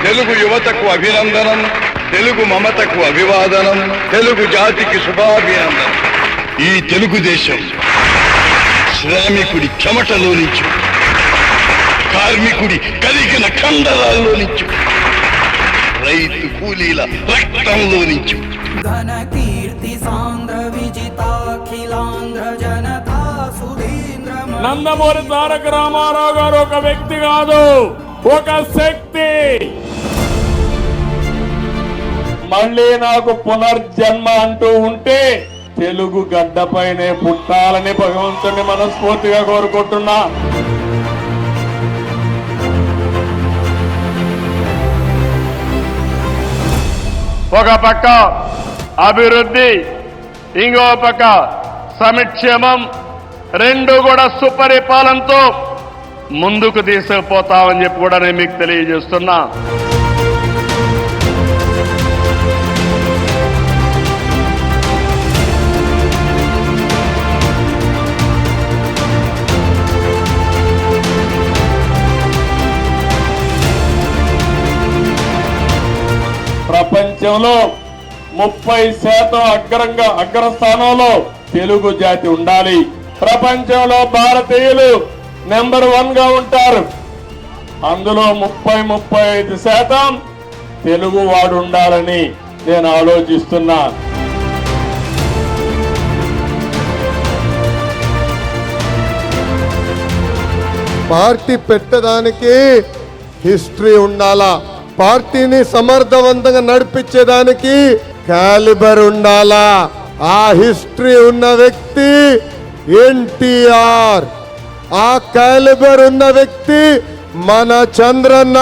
తెలుగు యువతకు అభినందనం, తెలుగు మమతకు అభివాదనం, తెలుగు జాతికి శుభాభినందనం. ఈ తెలుగుదేశం శ్రామికుడి చెమటలో నుంచి, కార్మికుడి కలిగిన కండరాల్లో నుంచి, రైతు కూలీల రక్తంలో నుంచి, ఘన కీర్తి సాంద్ర విజితాఖిలాంధ్ర జనతా సుధీంద్ర నందమూరి తారక రామారావు గారు ఒక వ్యక్తి కాదు, ఒక శక్తి. మళ్ళీ నాకు పునర్జన్మ అంటూ ఉంటే తెలుగు గడ్డపైనే పుట్టాలని భగవంతుని మనస్ఫూర్తిగా కోరుకుంటున్నా. ఒక పక్క అభివృద్ధి, ఇంకో పక్క సంక్షేమం, రెండు కూడా సుపరిపాలనతో ముందుకు తీసుకుపోతామని చెప్పి కూడా నేను మీకు తెలియజేస్తున్నా. ప్రపంచంలో 30% అగ్రస్థానంలో తెలుగు జాతి ఉండాలి. ప్రపంచంలో భారతీయులు నెంబర్ 1 గా ఉంటారు. అందులో 35% తెలుగు వాడు ఉండాలని నేను ఆలోచిస్తున్నా. పార్టీ పెట్టడానికి హిస్టరీ ఉండాలా, పార్టీని సమర్థవంతంగా నడిపించేదానికి క్యాలిబర్ ఉండాలా. ఆ హిస్టరీ ఉన్న వ్యక్తి ఎన్టీఆర్, ఆ క్యాలిబర్ ఉన్న వ్యక్తి మన చంద్రన్న.